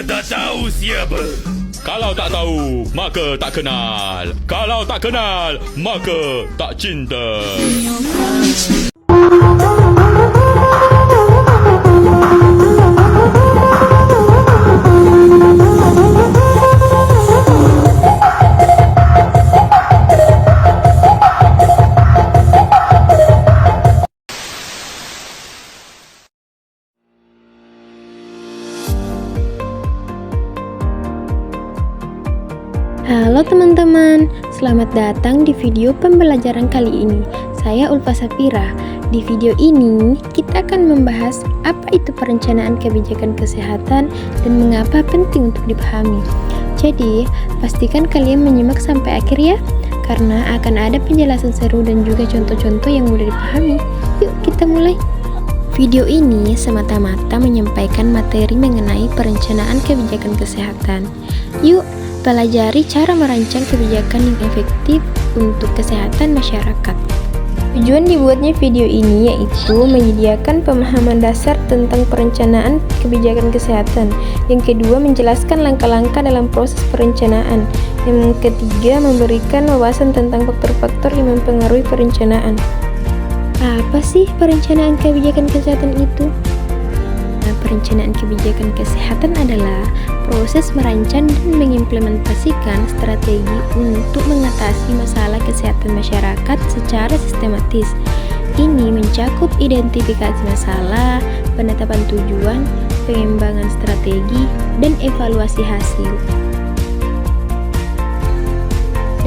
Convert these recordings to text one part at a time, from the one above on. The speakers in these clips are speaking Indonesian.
tak tahu siapa. Kalau tak tahu, maka tak kenal. Kalau tak kenal, maka tak cinta. Halo teman-teman, selamat datang di video pembelajaran kali ini. Saya Ulfa Safira. Di video ini, kita akan membahas apa itu perencanaan kebijakan kesehatan dan mengapa penting untuk dipahami. Jadi, pastikan kalian menyimak sampai akhir ya, karena akan ada penjelasan seru dan juga contoh-contoh yang mudah dipahami. Yuk, kita mulai. Video ini semata-mata menyampaikan materi mengenai perencanaan kebijakan kesehatan. Yuk, pelajari cara merancang kebijakan yang efektif untuk kesehatan masyarakat. Tujuan dibuatnya video ini yaitu menyediakan pemahaman dasar tentang perencanaan kebijakan kesehatan. Yang kedua, menjelaskan langkah-langkah dalam proses perencanaan. Yang ketiga, memberikan wawasan tentang faktor-faktor yang mempengaruhi perencanaan. Apa sih perencanaan kebijakan kesehatan itu? Perencanaan kebijakan kesehatan adalah proses merancang dan mengimplementasikan strategi untuk mengatasi masalah kesehatan masyarakat secara sistematis. Ini mencakup identifikasi masalah, penetapan tujuan, pengembangan strategi, dan evaluasi hasil.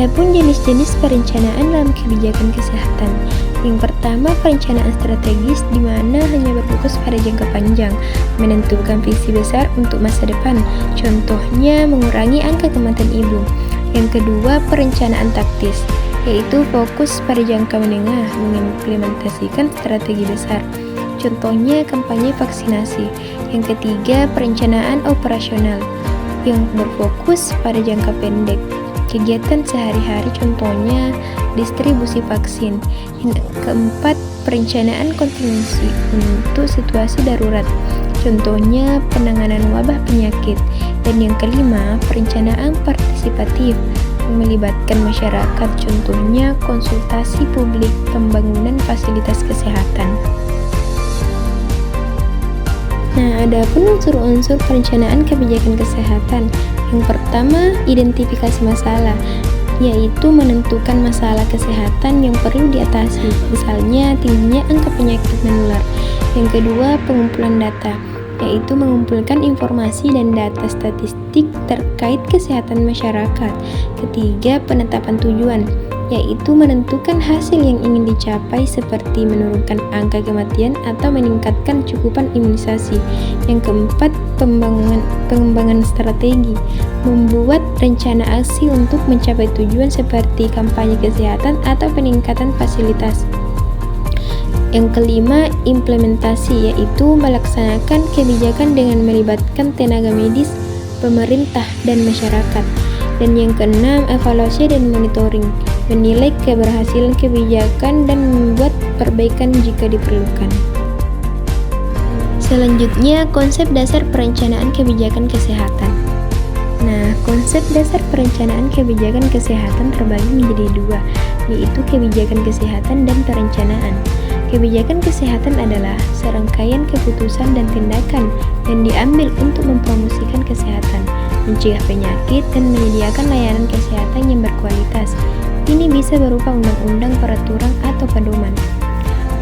Adapun jenis-jenis perencanaan dalam kebijakan kesehatan. Yang pertama, perencanaan strategis di mana hanya berfokus pada jangka panjang, menentukan visi besar untuk masa depan. Contohnya, mengurangi angka kematian ibu. Yang kedua, perencanaan taktis, yaitu fokus pada jangka menengah, mengimplementasikan strategi besar. Contohnya, kampanye vaksinasi. Yang ketiga, perencanaan operasional, yang berfokus pada jangka pendek, kegiatan sehari-hari, contohnya distribusi vaksin. Yang keempat, perencanaan kontingensi untuk situasi darurat, contohnya penanganan wabah penyakit. Dan yang kelima, perencanaan partisipatif yang melibatkan masyarakat, contohnya konsultasi publik, pembangunan fasilitas kesehatan. Nah, ada pun unsur-unsur perencanaan kebijakan kesehatan. Yang pertama, identifikasi masalah, yaitu menentukan masalah kesehatan yang perlu diatasi, misalnya tingginya angka penyakit menular. Yang kedua, pengumpulan data, yaitu mengumpulkan informasi dan data statistik terkait kesehatan masyarakat. Ketiga, penetapan tujuan, yaitu menentukan hasil yang ingin dicapai seperti menurunkan angka kematian atau meningkatkan cakupan imunisasi. Yang keempat, pengembangan strategi, membuat rencana aksi untuk mencapai tujuan seperti kampanye kesehatan atau peningkatan fasilitas. Yang kelima, implementasi, yaitu melaksanakan kebijakan dengan melibatkan tenaga medis, pemerintah, dan masyarakat. Dan yang keenam, evaluasi dan monitoring, menilai keberhasilan kebijakan dan membuat perbaikan jika diperlukan. Selanjutnya, konsep dasar perencanaan kebijakan kesehatan. Nah, konsep dasar perencanaan kebijakan kesehatan terbagi menjadi dua, yaitu kebijakan kesehatan dan perencanaan. Kebijakan kesehatan adalah serangkaian keputusan dan tindakan yang diambil untuk mempromosikan kesehatan, mencegah penyakit, dan menyediakan layanan kesehatan yang berkualitas. Ini bisa berupa undang-undang, peraturan, atau pedoman.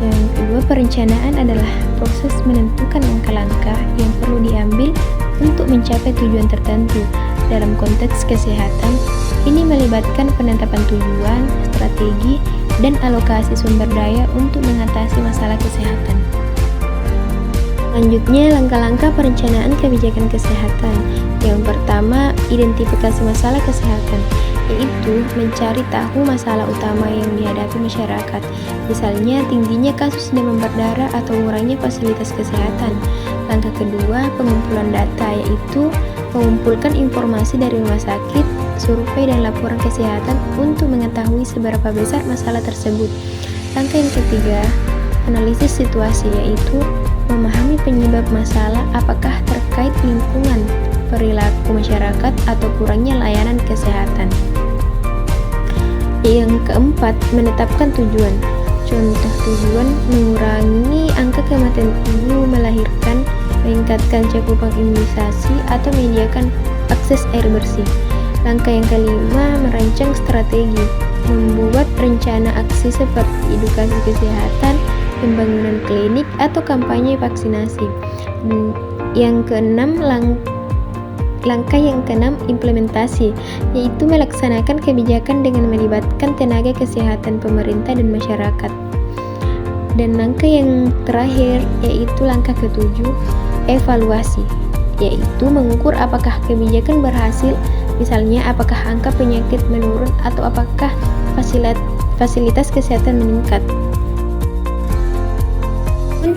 Yang kedua, perencanaan adalah proses menentukan langkah-langkah yang perlu diambil untuk mencapai tujuan tertentu. Dalam konteks kesehatan, ini melibatkan penetapan tujuan, strategi, dan alokasi sumber daya untuk mengatasi masalah kesehatan. Selanjutnya, langkah-langkah perencanaan kebijakan kesehatan. Yang pertama, identifikasi masalah kesehatan, yaitu mencari tahu masalah utama yang dihadapi masyarakat, misalnya tingginya kasus demam berdarah atau kurangnya fasilitas kesehatan. Langkah kedua, pengumpulan data, yaitu mengumpulkan informasi dari rumah sakit, survei, dan laporan kesehatan untuk mengetahui seberapa besar masalah tersebut. Langkah yang ketiga, analisis situasi, yaitu memahami penyebab masalah, apakah terkait lingkungan, perilaku masyarakat atau kurangnya layanan kesehatan. Yang keempat, menetapkan tujuan. Contoh tujuan: mengurangi angka kematian ibu melahirkan, meningkatkan cakupan imunisasi, atau menyediakan akses air bersih. Langkah yang kelima, merancang strategi, membuat rencana aksi seperti edukasi kesehatan, pembangunan klinik, atau kampanye vaksinasi. Yang keenam, langkah yang keenam, implementasi, yaitu melaksanakan kebijakan dengan melibatkan tenaga kesehatan, pemerintah, dan masyarakat. Dan langkah yang terakhir, yaitu langkah ketujuh, evaluasi, yaitu mengukur apakah kebijakan berhasil, misalnya apakah angka penyakit menurun atau apakah fasilitas kesehatan meningkat.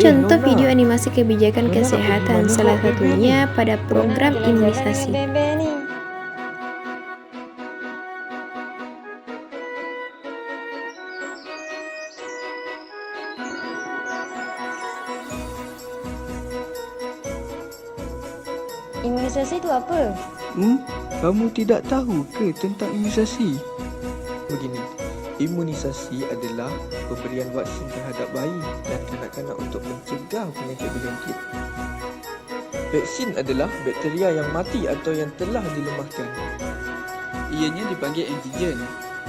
Contoh video animasi kebijakan kesehatan, salah satunya pada program imunisasi. Imunisasi itu apa? Kamu tidak tahu ke tentang imunisasi? Begini, imunisasi adalah pemberian vaksin terhadap bayi dan kanak-kanak untuk mencegah penyakit berjangkit. Vaksin adalah bakteria yang mati atau yang telah dilemahkan. Ianya dipanggil antigen.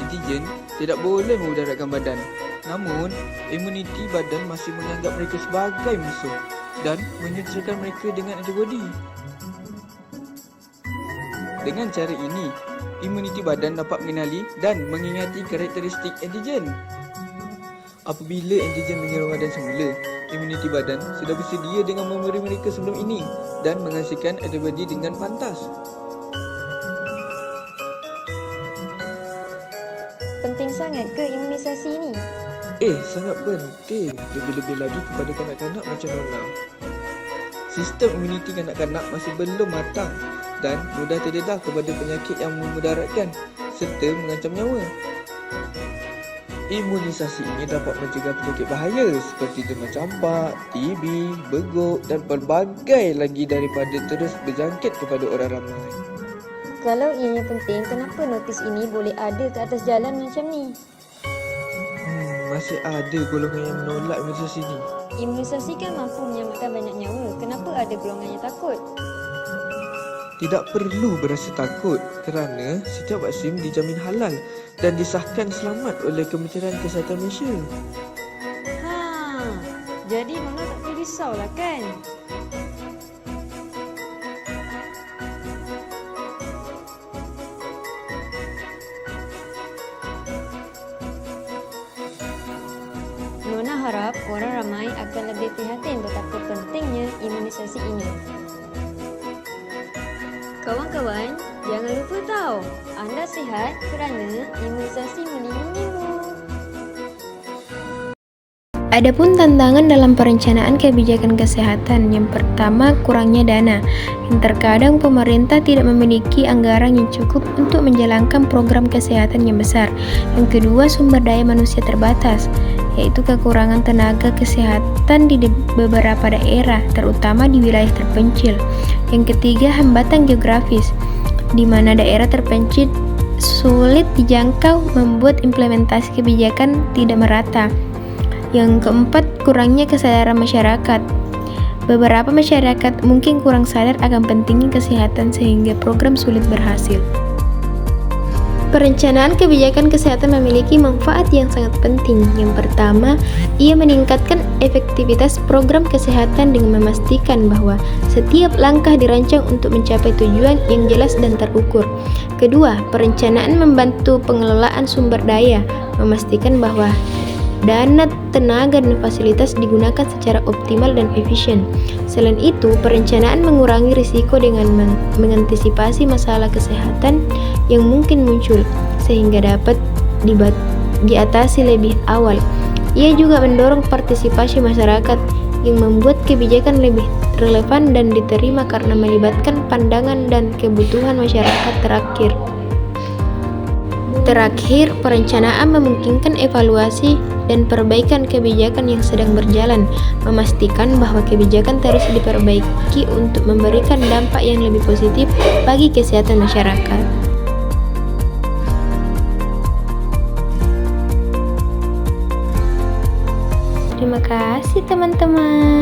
Antigen tidak boleh memudaratkan badan. Namun, imuniti badan masih menganggap mereka sebagai musuh dan menyertakan mereka dengan antibodi. Dengan cara ini, imuniti badan dapat mengenali dan mengingati karakteristik antigen. Apabila antigen menyerang badan semula, imuniti badan sudah bersedia dengan memeri mereka sebelum ini dan menghasilkan antibodi dengan pantas. Penting sangat ke imunisasi ini? Sangat penting, lebih-lebih lagi kepada kanak-kanak macam Nona. Sistem imuniti kanak-kanak masih belum matang dan mudah terdedah kepada penyakit yang memudaratkan serta mengancam nyawa. Imunisasi ini dapat mencegah penyakit bahaya seperti demam campak, TB, beguk dan pelbagai lagi daripada terus berjangkit kepada orang ramai. Kalau ianya penting, kenapa notis ini boleh ada ke atas jalan macam ni? Masih ada golongan yang menolak imunisasi ini. Imunisasi kan mampu menyelamatkan banyak nyawa. Kenapa ada golongan yang takut? Tidak perlu berasa takut kerana setiap vaksin dijamin halal dan disahkan selamat oleh Kementerian Kesihatan Malaysia. Jadi Nona tak perlu risaulah kan? Nona harap orang ramai akan lebih prihatin betapa pentingnya imunisasi ini. Kawan-kawan, jangan lupa tahu, anda sihat kerana imunisasi melindungimu. Adapun tantangan dalam perencanaan kebijakan kesehatan, yang pertama, kurangnya dana. Yang terkadang pemerintah tidak memiliki anggaran yang cukup untuk menjalankan program kesehatan yang besar. Yang kedua, sumber daya manusia terbatas, yaitu kekurangan tenaga kesehatan di beberapa daerah, terutama di wilayah terpencil. Yang ketiga, hambatan geografis, di mana daerah terpencil sulit dijangkau membuat implementasi kebijakan tidak merata. Yang keempat, kurangnya kesadaran masyarakat. Beberapa masyarakat mungkin kurang sadar akan pentingnya kesehatan sehingga program sulit berhasil. Perencanaan kebijakan kesehatan memiliki manfaat yang sangat penting. Yang pertama, ia meningkatkan efektivitas program kesehatan dengan memastikan bahwa setiap langkah dirancang untuk mencapai tujuan yang jelas dan terukur. Kedua, perencanaan membantu pengelolaan sumber daya, memastikan bahwa dana, tenaga, dan fasilitas digunakan secara optimal dan efisien. Selain itu, perencanaan mengurangi risiko dengan mengantisipasi masalah kesehatan yang mungkin muncul, sehingga dapat diatasi lebih awal. Ia juga mendorong partisipasi masyarakat yang membuat kebijakan lebih relevan dan diterima karena melibatkan pandangan dan kebutuhan masyarakat terakhir. Terakhir, perencanaan memungkinkan evaluasi dan perbaikan kebijakan yang sedang berjalan, memastikan bahwa kebijakan terus diperbaiki untuk memberikan dampak yang lebih positif bagi kesehatan masyarakat. Terima kasih teman-teman.